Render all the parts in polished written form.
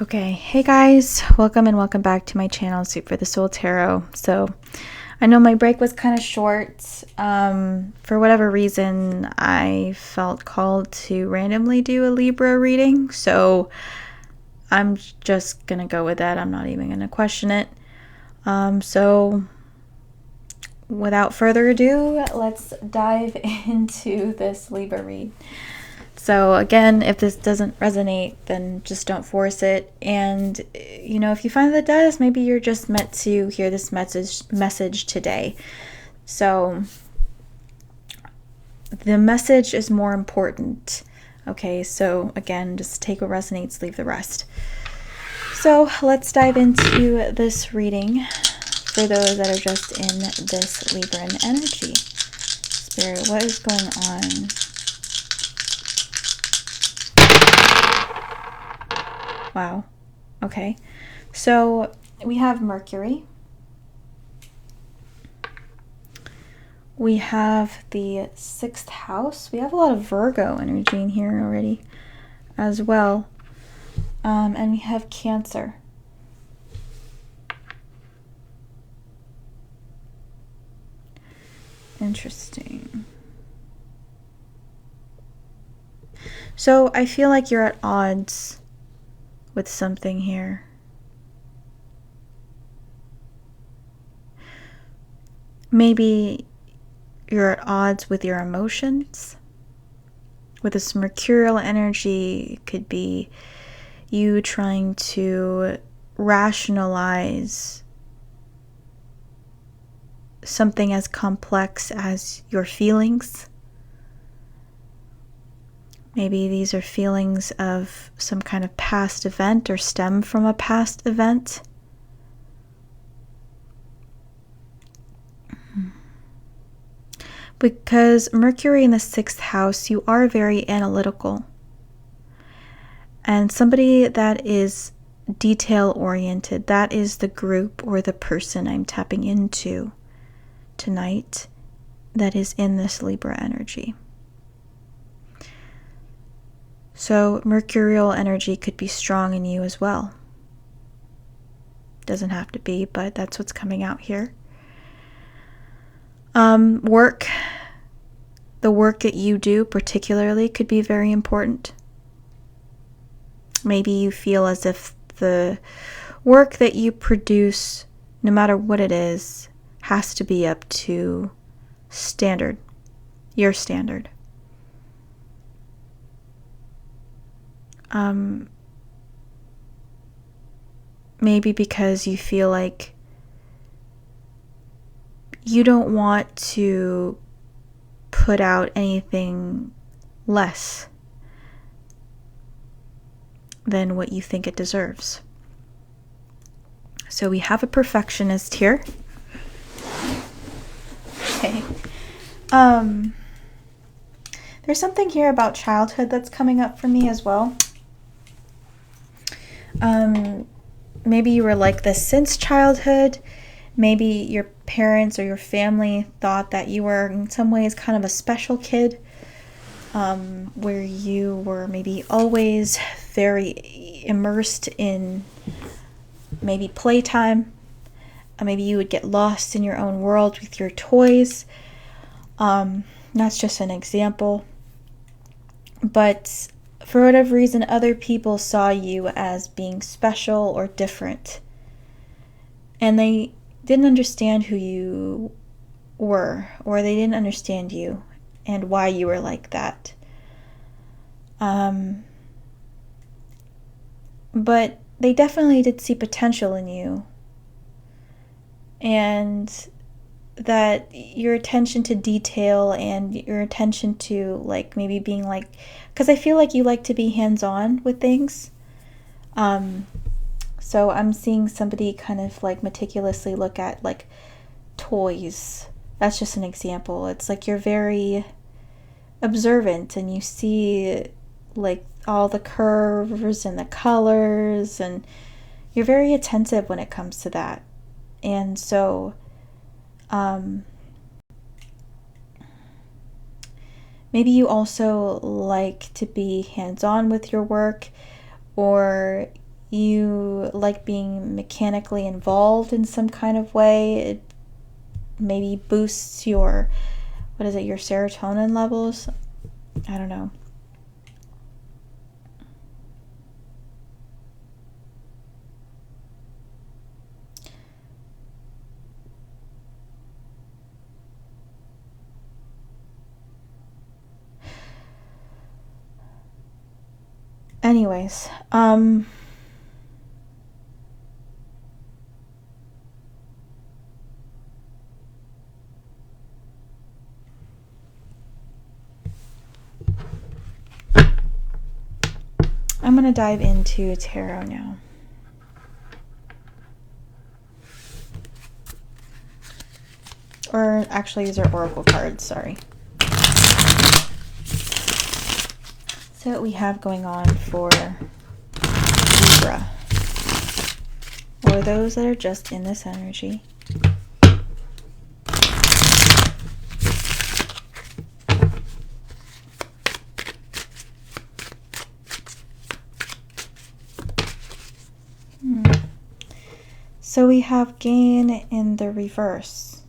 Okay, hey guys, welcome and welcome back to my channel, Soup for the Soul Tarot. So, I know my break was kind of short. For whatever reason, I felt called to randomly do a Libra reading, so I'm just gonna go with that. I'm not even gonna question it. So, without further ado, let's dive into this Libra read. So again, if this doesn't resonate, then just don't force it. And if you find that it does, maybe you're just meant to hear this message today. So the message is more important. Okay, so again, just take what resonates, leave the rest. So let's dive into this reading for those that are just in this Libran energy. Spirit, what is going on? Wow. Okay. So we have Mercury. We have the 6th house. We have a lot of Virgo energy in here already as well. And we have Cancer. Interesting. So I feel like you're at odds with something here. Maybe you're at odds with your emotions. With this mercurial energy, it could be you trying to rationalize something as complex as your feelings. Maybe these are feelings of some kind of past event or stem from a past event. Because Mercury in the 6th house, you are very analytical. And somebody that is detail-oriented, that is the group or the person I'm tapping into tonight that is in this Libra energy. So mercurial energy could be strong in you as well. Doesn't have to be, but that's what's coming out here. Work. The work that you do particularly could be very important. Maybe you feel as if the work that you produce, no matter what it is, has to be up to standard, your standard. Maybe because you feel like you don't want to put out anything less than what you think it deserves. So we have a perfectionist here. Okay. There's something here about childhood that's coming up for me as well. Maybe you were like this since childhood. Maybe your parents or your family thought that you were in some ways kind of a special kid, where you were maybe always very immersed in maybe playtime. Maybe you would get lost in your own world with your toys. That's just an example. But for whatever reason, other people saw you as being special or different. And they didn't understand who you were, or they didn't understand you and why you were like that. But they definitely did see potential in you. And that your attention to detail and your attention to like maybe being like, because I feel like you like to be hands-on with things. So I'm seeing somebody kind of like meticulously look at like toys. That's just an example. It's like you're very observant and you see like all the curves and the colors, and you're very attentive when it comes to that. And so maybe you also like to be hands-on with your work, or you like being mechanically involved in some kind of way. It maybe boosts your, your serotonin levels. I don't know. Anyways, I'm going to dive into tarot now. Or actually, these are oracle cards, sorry. So what we have going on for Libra, or those that are just in this energy. So we have gain in the reverse.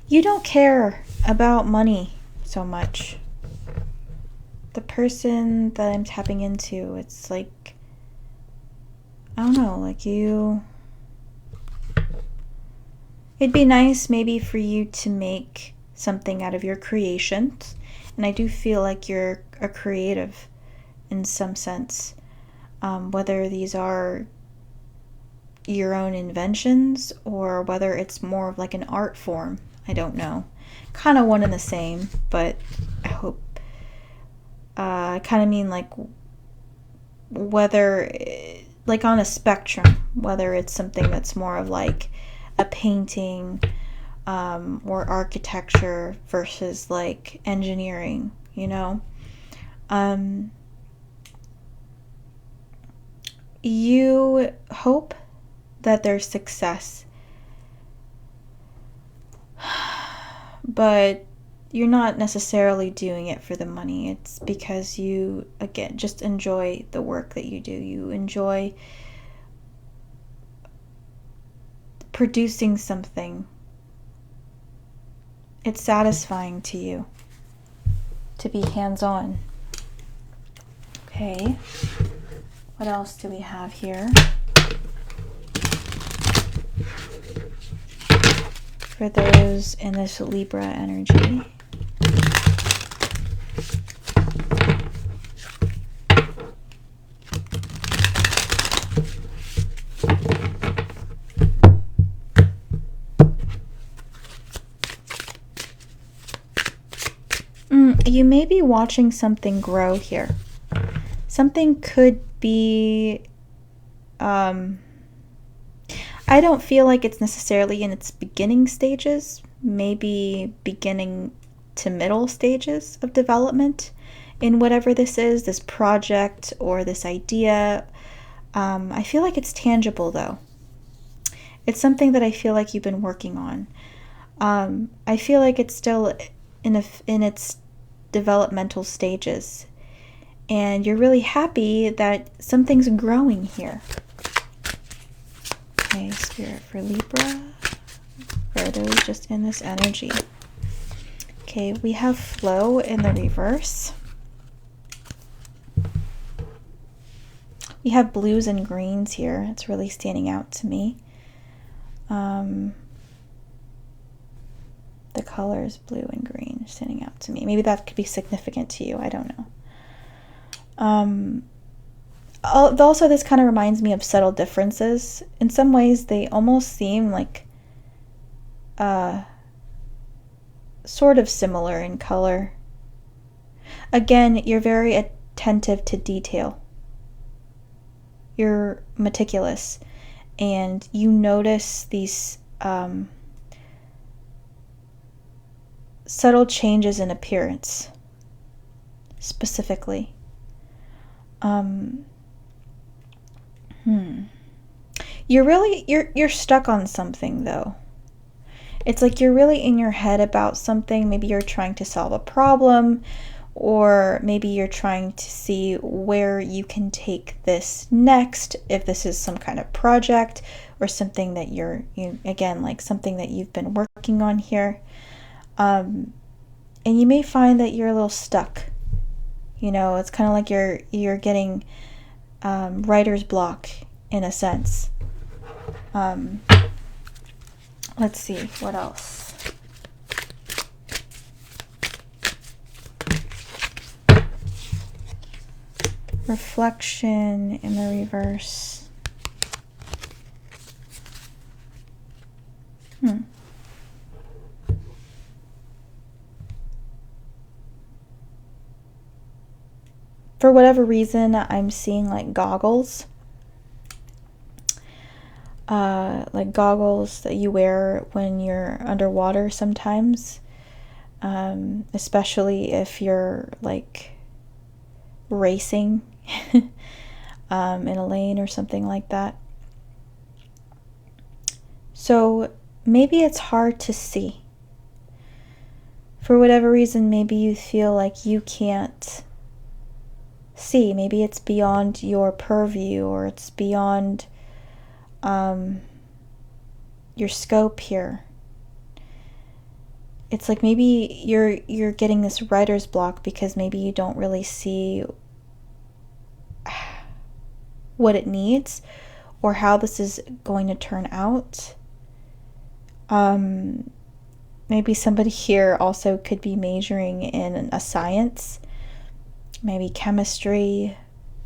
You don't care about money so much. The person that I'm tapping into, it's like, I don't know, like it'd be nice maybe for you to make something out of your creations. And I do feel like you're a creative in some sense. Whether these are your own inventions or whether it's more of like an art form, I don't know. Kind of one and the same, but I hope. I kind of mean like whether, like on a spectrum, whether it's something that's more of like a painting or architecture versus like engineering, you know. You hope that there's success, but you're not necessarily doing it for the money. It's because you, again, just enjoy the work that you do. You enjoy producing something. It's satisfying to you to be hands-on. Okay, what else do we have here? For those in this Libra energy. You may be watching something grow here. Something could be, I don't feel like it's necessarily in its beginning stages, maybe beginning to middle stages of development in whatever this is, this project or this idea. I feel like it's tangible though. It's something that I feel like you've been working on. I feel like it's still in its developmental stages, and you're really happy that something's growing here. Okay, Spirit for Libra, for those just in this energy. Okay, we have flow in the reverse. We have blues and greens here. It's really standing out to me. The colors blue and green are standing out to me. Maybe that could be significant to you. I don't know. Also, this kind of reminds me of subtle differences. In some ways, they almost seem like sort of similar in color. Again, you're very attentive to detail. You're meticulous, and you notice these subtle changes in appearance, specifically. You're stuck on something though. It's like you're really in your head about something. Maybe you're trying to solve a problem, or maybe you're trying to see where you can take this next, if this is some kind of project or something that again, like something that you've been working on here. And you may find that you're a little stuck. It's kind of like you're getting writer's block in a sense. Let's see, what else? Reflection in the reverse. For whatever reason, I'm seeing like goggles. Like goggles that you wear when you're underwater sometimes. Especially if you're like racing in a lane or something like that. So maybe it's hard to see. For whatever reason, maybe you feel like you can't see. Maybe it's beyond your purview, or it's beyond your scope here. It's like maybe you're getting this writer's block because maybe you don't really see what it needs or how this is going to turn out. Maybe somebody here also could be majoring in a science, maybe chemistry,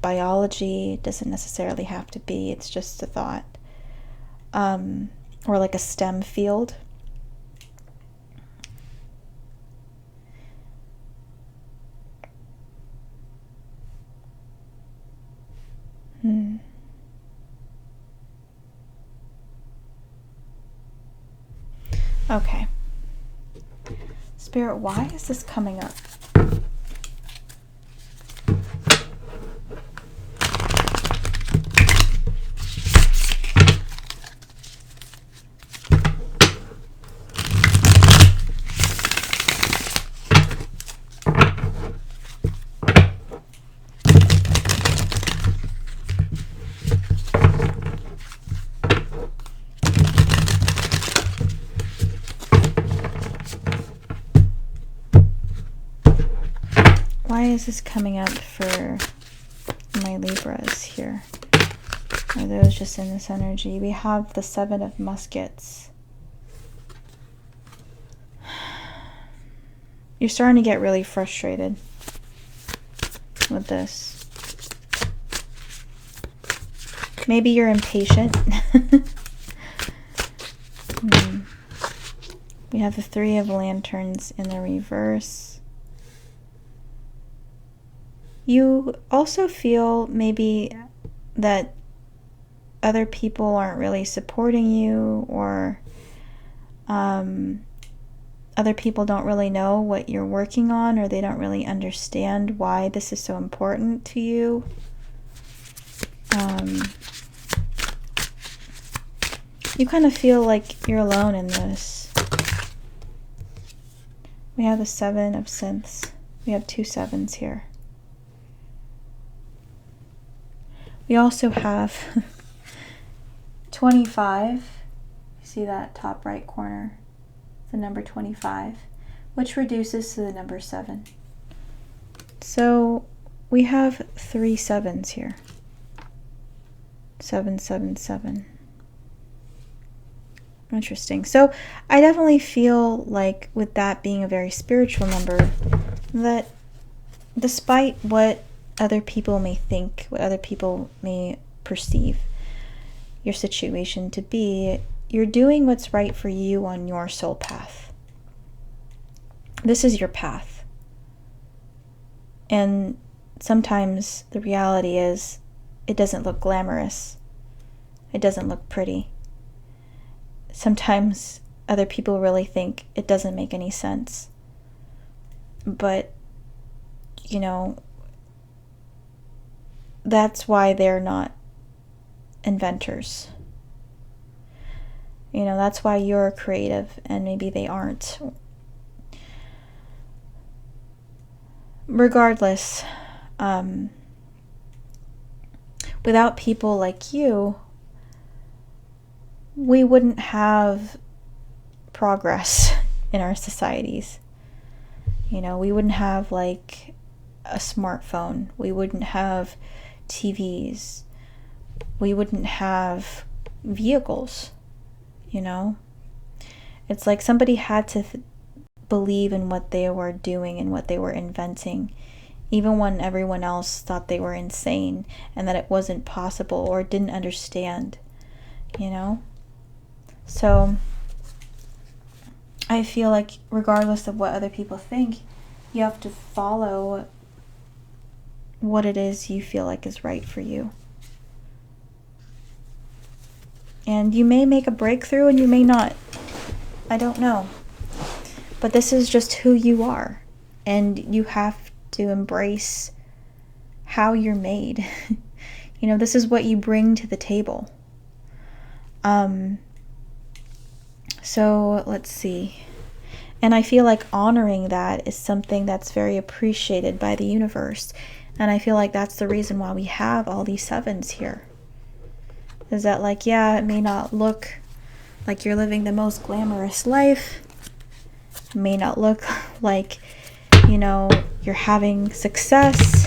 biology. It doesn't necessarily have to be, it's just a thought. Or like a STEM field. Okay. Spirit, why is this coming up? Why is this coming up for my Libras here? Are those just in this energy? We have the 7 of Muskets. You're starting to get really frustrated with this. Maybe you're impatient. We have the 3 of Lanterns in the reverse. You also feel maybe that other people aren't really supporting you, or other people don't really know what you're working on, or they don't really understand why this is so important to you. You kind of feel like you're alone in this. We have the 7 of Synths. We have 2 7s here. We also have 25. You see that top right corner? The number 25, which reduces to the number 7. So we have 3 7s here. 7 7 7. Interesting. So I definitely feel like, with that being a very spiritual number, that despite what other people may think, what other people may perceive your situation to be, you're doing what's right for you on your soul path. This is your path. And sometimes the reality is it doesn't look glamorous. It doesn't look pretty. Sometimes other people really think it doesn't make any sense. But, you know, that's why they're not inventors. You know, that's why you're creative and maybe they aren't. regardless, without people like you, we wouldn't have progress in our societies. You know, we wouldn't have like a smartphone. We wouldn't have TVs. We wouldn't have vehicles, you know? It's like somebody had to believe in what they were doing and what they were inventing, even when everyone else thought they were insane and that it wasn't possible or didn't understand, you know? So I feel like regardless of what other people think, you have to follow what it is you feel like is right for you. And you may make a breakthrough and you may not. I don't know. But this is just who you are. And you have to embrace how you're made. You know, this is what you bring to the table. So let's see. And I feel like honoring that is something that's very appreciated by the universe. And I feel like that's the reason why we have all these sevens here. Is that like, yeah, it may not look like you're living the most glamorous life. It may not look like, you know, you're having success.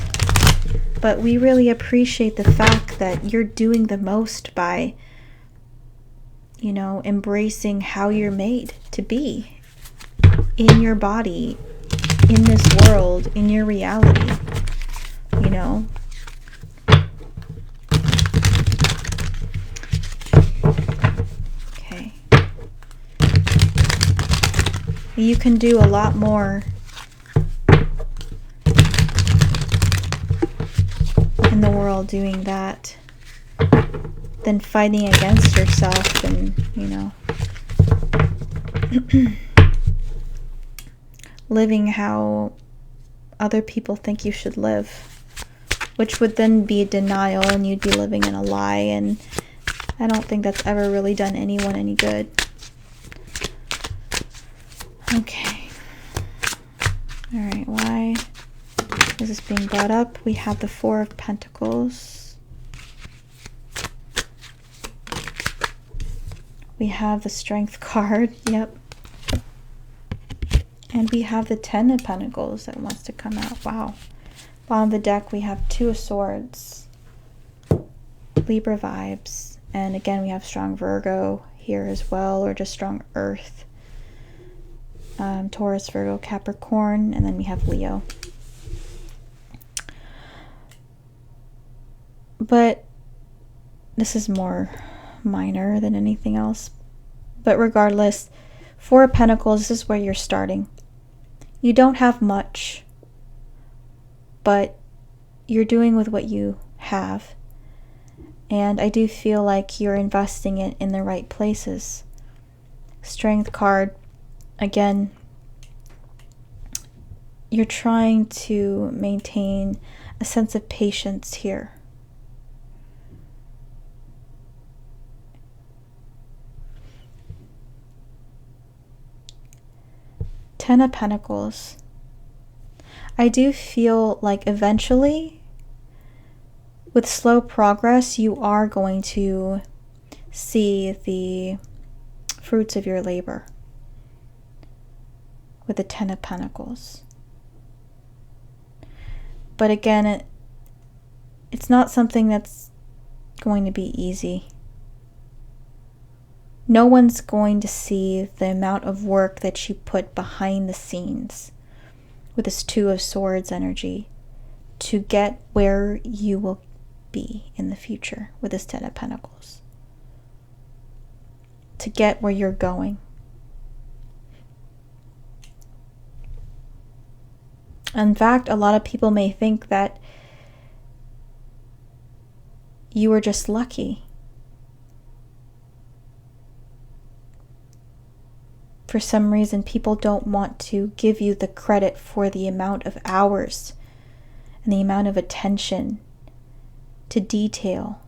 But we really appreciate the fact that you're doing the most by, you know, embracing how you're made to be in your body, in this world, in your reality, you know. Okay. You can do a lot more in the world doing that than fighting against yourself and, you know, living how other people think you should live, which would then be denial and you'd be living in a lie, and I don't think that's ever really done anyone any good. Okay. Alright, why is this being brought up? We have the Four of Pentacles. We have the Strength card, yep. And we have the Ten of Pentacles that wants to come out. Wow. Bottom of the deck, we have Two of Swords. Libra vibes. And again, we have strong Virgo here as well, or just strong Earth. Taurus, Virgo, Capricorn, and then we have Leo. But this is more minor than anything else. But regardless, Four of Pentacles, this is where you're starting. You don't have much, but you're doing with what you have. And I do feel like you're investing it in the right places. Strength card, again, you're trying to maintain a sense of patience here. Ten of Pentacles. I do feel like eventually, with slow progress, you are going to see the fruits of your labor with the Ten of Pentacles. But again, it's not something that's going to be easy. No one's going to see the amount of work that you put behind the scenes with this Two of Swords energy to get where you will be in the future with this Ten of Pentacles. To get where you're going. In fact, a lot of people may think that you were just lucky. For some reason, people don't want to give you the credit for the amount of hours and the amount of attention to detail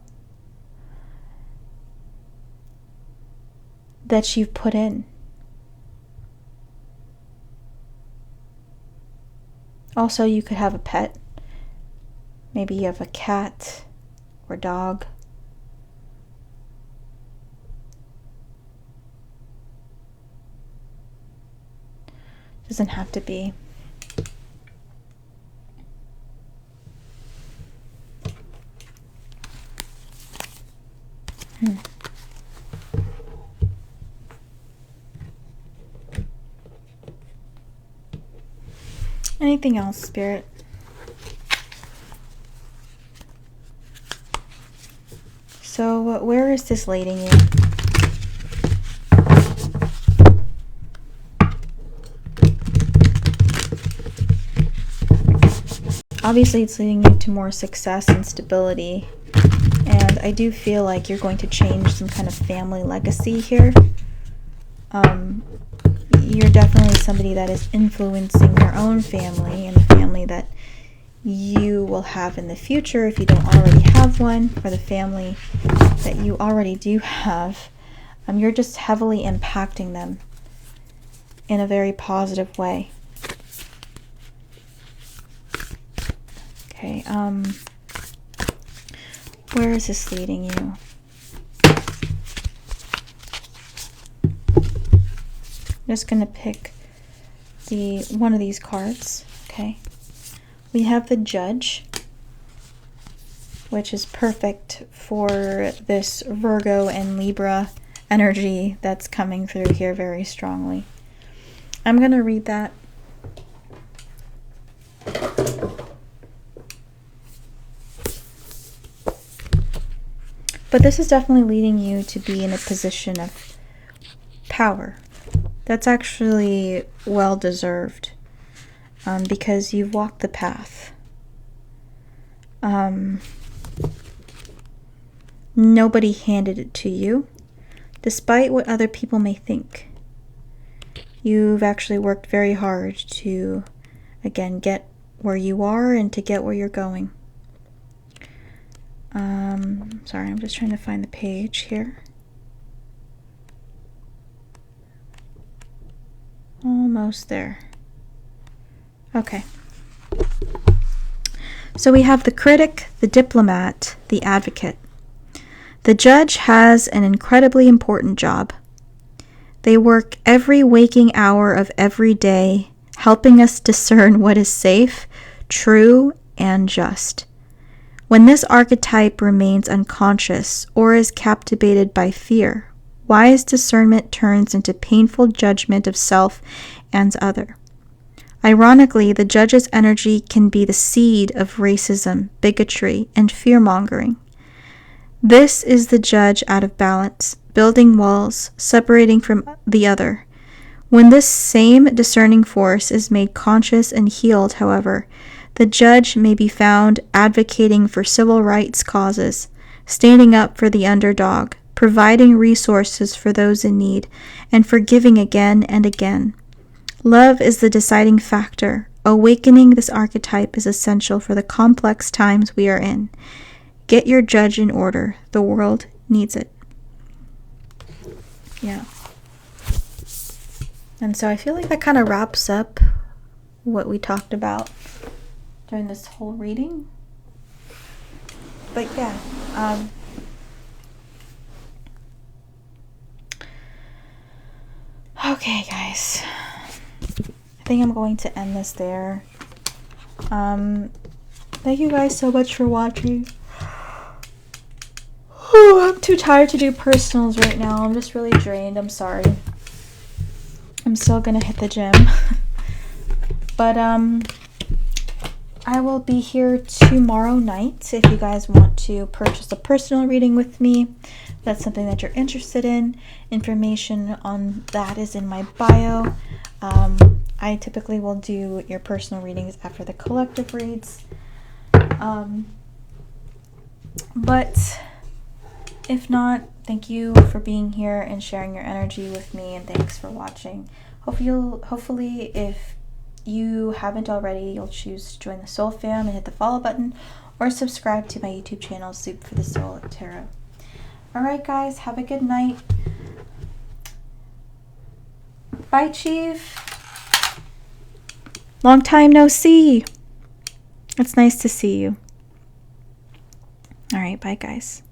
that you've put in. Also, you could have a pet. Maybe you have a cat or dog. Doesn't have to be. Anything else, Spirit? So, where is this leading you? Obviously, it's leading you to more success and stability. And I do feel like you're going to change some kind of family legacy here. You're definitely somebody that is influencing your own family and the family that you will have in the future if you don't already have one, or the family that you already do have. You're just heavily impacting them in a very positive way. Okay, where is this leading you? I'm just going to pick one of these cards, okay? We have the Judge, which is perfect for this Virgo and Libra energy that's coming through here very strongly. I'm going to read that. But this is definitely leading you to be in a position of power. That's actually well deserved, because you've walked the path. Nobody handed it to you, despite what other people may think. You've actually worked very hard to, again, get where you are and to get where you're going. Sorry, I'm just trying to find the page here. Almost there. Okay. So we have the critic, the diplomat, the advocate. The Judge has an incredibly important job. They work every waking hour of every day, helping us discern what is safe, true, and just. When this archetype remains unconscious or is captivated by fear, wise discernment turns into painful judgment of self and other. Ironically, the Judge's energy can be the seed of racism, bigotry, and fear-mongering. This is the Judge out of balance, building walls, separating from the other. When this same discerning force is made conscious and healed, however, the Judge may be found advocating for civil rights causes, standing up for the underdog, providing resources for those in need, and forgiving again and again. Love is the deciding factor. Awakening this archetype is essential for the complex times we are in. Get your Judge in order. The world needs it. Yeah. And so I feel like that kind of wraps up what we talked about during this whole reading. But yeah, okay guys, I think I'm going to end this there. Thank you guys so much for watching. I'm too tired to do personals right now. I'm just really drained. I'm sorry. I'm still gonna hit the gym. But I will be here tomorrow night if you guys want to purchase a personal reading with me. If that's something that you're interested in. Information on that is in my bio. I typically will do your personal readings after the collective reads. But if not, thank you for being here and sharing your energy with me, and thanks for watching. Hopefully, if you haven't already, you'll choose to join the Soul Fam and hit the follow button, or subscribe to my YouTube channel, Soup for the Soul Tarot. Alright guys, have a good night. Bye, Chief. Long time no see. It's nice to see you. All right, bye guys.